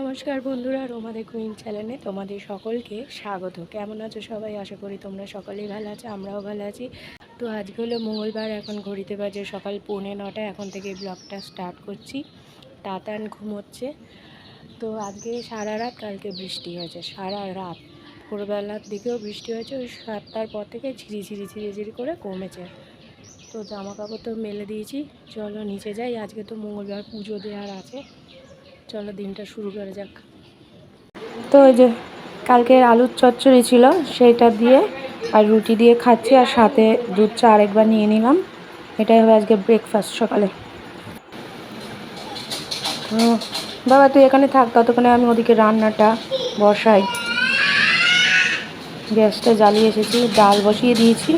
নমস্কার বন্ধুরা, রোমাদের কুইন চ্যানেলে তোমাদের সকলকে স্বাগত। কেমন আছো সবাই? আশা করি তোমরা সকলেই ভালো আছো, আমরাও ভালো আছি। তো আজকে হলো মঙ্গলবার, এখন ঘড়িতে বাজে সকাল 9:45। এখন থেকে ব্লগটা স্টার্ট করছি। তাতান ঘুমোচ্ছে। তো আজকে সারা রাত কালকে বৃষ্টি হয়েছে, সারা রাত ভোরবেলার দিকেও বৃষ্টি হয়েছে। ওই 7টার পর থেকে ঝিরিঝিরি করে কমেছে। তো জামা কাপড় তো মেলে দিয়েছি, চলো নিচে যাই। আজকে তো মঙ্গলবার, পুজো দেওয়ার আছে। চলো দিনটা শুরু করা যাক। তো ওই যে কালকের আলুর চচ্চড়ি ছিল, সেইটা দিয়ে আর রুটি দিয়ে খাচ্ছি, আর সাথে দুধ চা আরেকবার নিয়ে নিলাম। এটাই হবে আজকে ব্রেকফাস্ট সকালে। বাবা তুই এখানে থাক, ততক্ষণে আমি ওদিকে রান্নাটা বসাই। গ্যাসটা জ্বালিয়ে এসেছি, ডাল বসিয়ে দিয়েছি।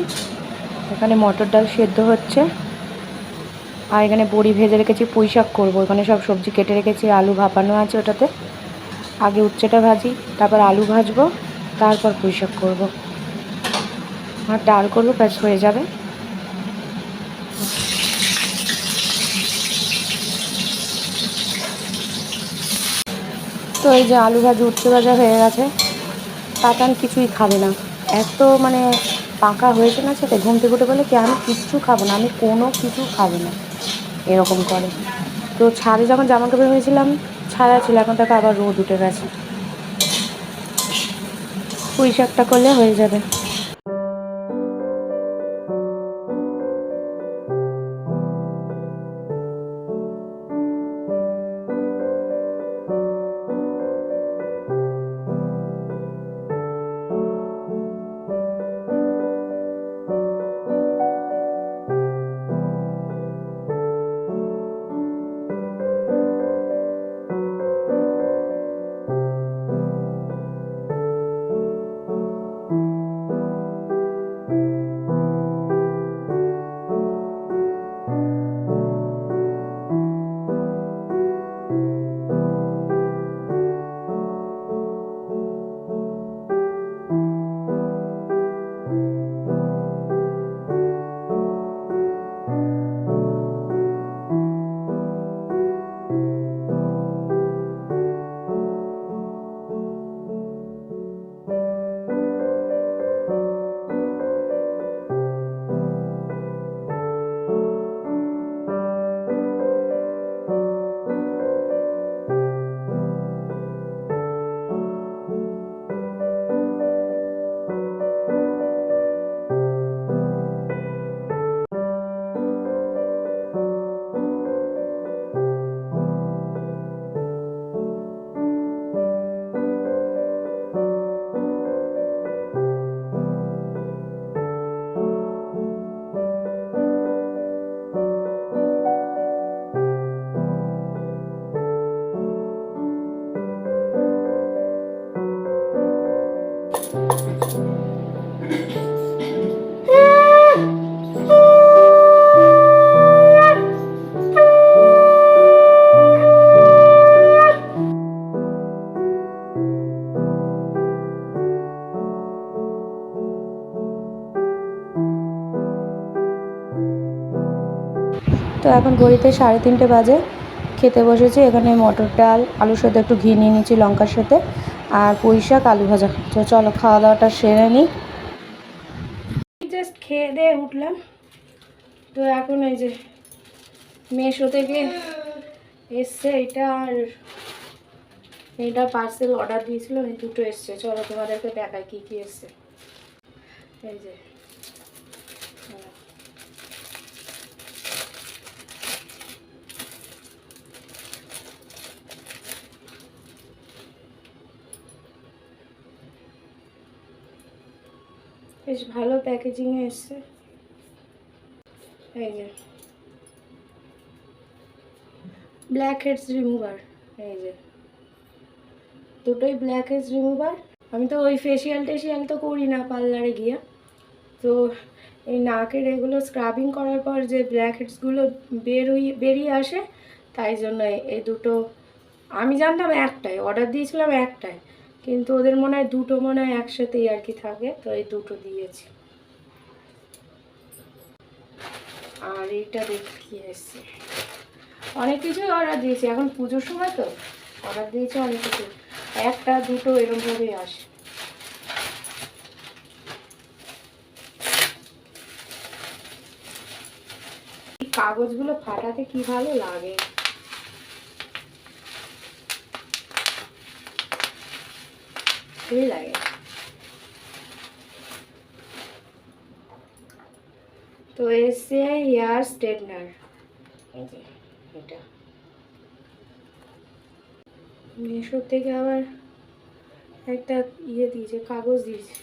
এখানে মটর ডাল সেদ্ধ হচ্ছে, আর এখানে বড়ি ভেজে রেখেছি, পুঁই শাক করবো। এখানে সব সবজি কেটে রেখেছি, আলু ভাপানো আছে ওটাতে। আগে উচ্ছেটা ভাজি, তারপর আলু ভাজবো, তারপর পুঁই শাক করবো, আর ডাল করবো, ব্যাস হয়ে যাবে। তো এই যে আলু ভাজি, উচ্ছে ভাজা হয়ে গেছে। তাতান কিছুই খাবে না, এত মানে পাকা হয়েছে না সেটা। ঘুম থেকে উঠে বলে কি আমি কিচ্ছু খাবো না, আমি কোনো কিছু খাবো না, এরকম করে। তো ছাদে যখন জামা কাপড় হয়েছিলাম ছায়া ছিল, এখন তাকে আবার রোদ উঠে গেছে। পুঁই শাকটা করলে হয়ে যাবে। তো এখন ঘড়িতে 3:30 বাজে, খেতে বসেছি। এখানে মটর ডাল, আলুর সাথে একটু ঘি নিয়ে নিচ্ছি লঙ্কার সাথে, আর পুঁই শাক, আলু ভাজা। তো চলো খাওয়া দাওয়াটা সেরে নিই। জাস্ট খেয়ে দিয়ে উঠলাম। তো এখন এই যে মেশো থেকে এসছে এটা, আর এটা পার্সেল অর্ডার দিয়েছিলাম, এই দুটো এসছে। চলো তোমাদেরকে দেখাই কী কী এসছে। এই যে বেশ ভালো প্যাকেজিংয়ে এসছে। এই যে ব্ল্যাক হেডস রিমুভার, এই যে দুটোই ব্ল্যাক হেডস রিমুভার। আমি তো ওই ফেসিয়াল টেসিয়াল তো করি না পার্লারে গিয়ে, তো এই নাকের এগুলো স্ক্রাবিং করার পর যে ব্ল্যাক হেডসগুলো বেরিয়ে আসে, তাই জন্য এই দুটো। আমি জানতাম একটাই, অর্ডার দিয়েছিলাম একটাই, কিন্তু ওদের মনে হয় দুটো মনে হয় একসাথেই আর কি থাকে, তো এই দুটো দিয়েছি। আর এইটা দেখি এসছে, অনেক কিছুই অর্ডার দিয়েছি, এখন পুজোর সময় তো অর্ডার দিয়েছে অনেক কিছু, একটা দুটো এরকমভাবেই আসে। কাগজগুলো ফাটাতে কি ভালো লাগে। ভালোই লাগে। তো এসছে হেয়ার স্ট্রেটনার, এটা মিশো থেকে আবার একটা ইয়ে দিয়েছে, কাগজ দিয়েছে।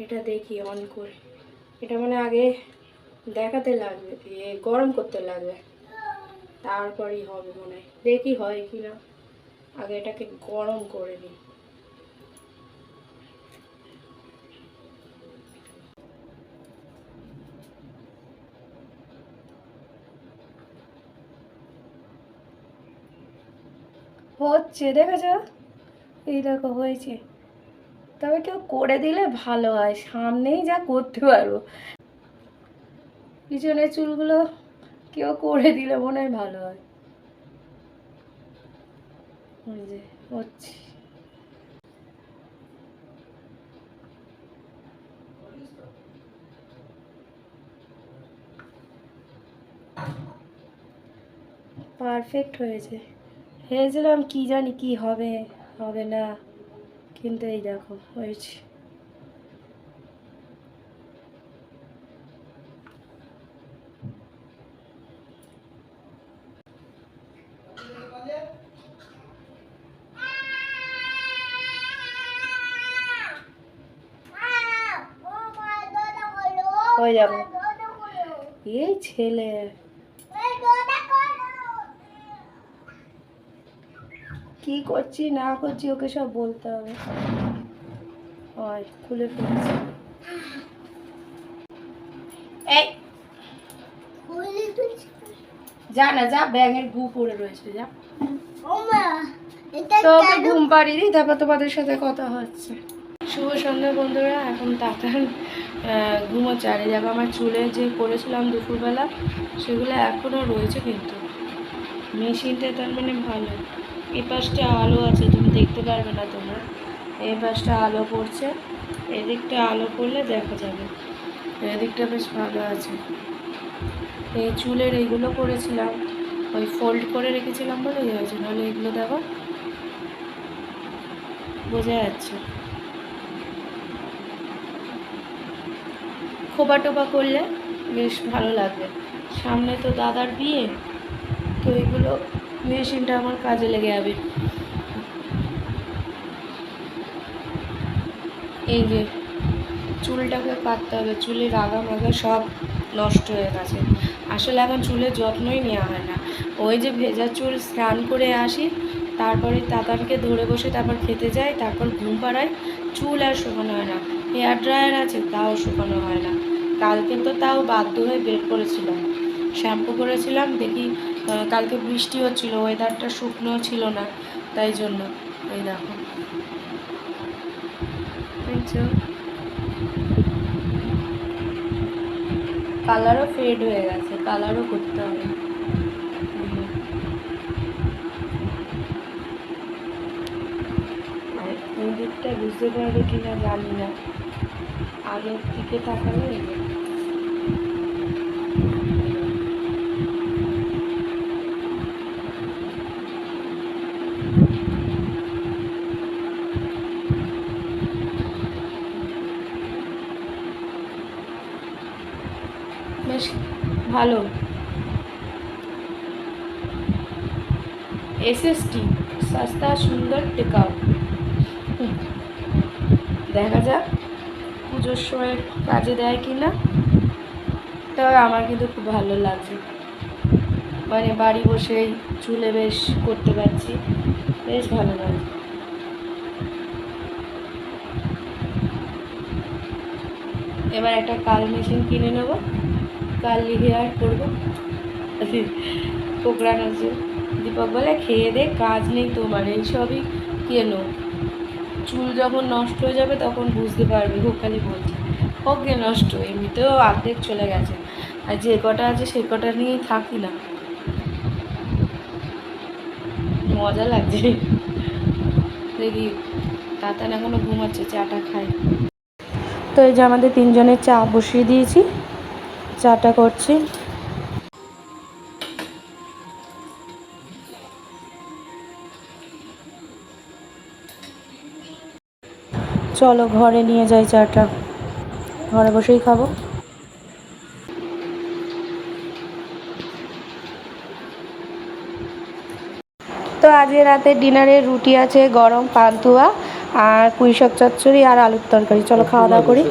এটা দেখি অন করে, এটা মানে আগে দেখাতে লাগবে, দিয়ে গরম করতে লাগবে, তারপরই হবে মনে হয়। দেখি হয় কি না, আগে এটাকে গরম করে নিই। হচ্ছে দেখেছ, এই দেখো হয়েছে। তবে কেউ করে দিলে ভালো হয়, সামনেই যা করতে পারবো, পিছনের চুলগুলো কেউ করে দিলে মনে হয় ভালো হয়। হচ্ছে পারফেক্ট হয়েছে। ভেবেছিলাম কি জানি কি হবে হবে না, কিন্তু এই দেখো হয়েছে। ওই দেখো এই ছেলে কি করছি না করছি ওকে সব বলতে হবে। হয় খুলে ফেলছি। এই যা না, যা, ব্যাঙের গু পড়ে রয়েছে, যা। তোকে ঘুম পাড়িয়ে দিই, তারপর তোমাদের সাথে কথা হচ্ছে। শুভ সন্ধ্যা বন্ধুরা, এখন তাতান ঘুমোচ্ছে। আর দেখো আমার চুলে যে করেছিলাম দুপুরবেলা, সেগুলো এখনও রয়েছে, কিন্তু মেশিনটা তার মানে ভালো। এই পাশটা আলো আছে, তুমি দেখতে পারবে না তোমরা, এই পাশটা আলো পড়ছে, এদিকটা আলো পড়লে দেখা যাবে। এদিকটা বেশ ভালো আছে। এই চুলের এইগুলো করেছিলাম, ওই ফোল্ড করে রেখেছিলাম বলে হয়েছে, নাহলে এগুলো দেখো বোঝা যাচ্ছে। খোপা টোপা করলে বেশ ভালো লাগবে। সামনে তো দাদার বিয়ে, তো এগুলো মেশিনটা আমার কাজে লেগে যাবে। এই যে চুলটাকে কাটতে হবে, চুলের আগা মাগা সব নষ্ট হয়ে গেছে। আসলে এখন চুলের যত্নই নেওয়া হয় না। ওই যে ভেজা চুল স্নান করে আসি, তারপরে তাতারকে ধরে বসে তারপর খেতে যাই, তারপর ঘুম পাড়াই, চুল আর শুকানো হয় না। হেয়ার ড্রায়ার আছে, তাও শুকানো হয় না। কালকে তো তাও বাধ্য হয়ে বের করেছিলাম, শ্যাম্পু করেছিলাম, দেখি কালকে বৃষ্টি হচ্ছিল, ওয়েদারটা শুকনো ছিল না, তাই জন্য। এই দেখো দেখছো, কালারও ফেড হয়ে গেছে, কালারও করতে হবে। ওই দিকটা বুঝতে পারবে কিনা জানি না, আগের দিকে তাকালে বেশ ভালো। এসএসটি সস্তা সুন্দর টেকাও, দেখা যাক পুজোর সময় কাজে দেয় কিনা। তবে আমার কিন্তু খুব ভালো লাগছে, মানে বাড়ি বসেই চুলে বেশ করতে পারছি, বেশ ভালো লাগছে। এবার একটা কাল মেশিন কিনে নেব, কার্লি হেয়ার করবো। কোকড়ানো আছে, দীপক বলে খেয়ে দে, কাজ নেই তোমার, এইসবই কেন, চুল যখন নষ্ট হয়ে যাবে তখন বুঝতে পারবে, ও খালি বলছে। ওকে নষ্ট, এমনিতেও অর্ধেক চলে গেছে, আর যে কটা আছে সেই কটা নিয়েই থাকি না। মজা লাগছে। দেখি তাতান এখনো ঘুমাচ্ছে, চাটা খাই। তো এই যে আমাদের তিনজনের চা বসিয়ে দিয়েছি, চাটা করছি। চলো ঘরে নিয়ে যাই চাটা, ঘরে বসেই খাবো। তো আজকে রাতে ডিনারে রুটি আছে, গরম পান্তুয়া আর পুঁই শাক চচ্চড়ি আর আলুর তরকারি। চলো খাওয়া দাওয়া করি।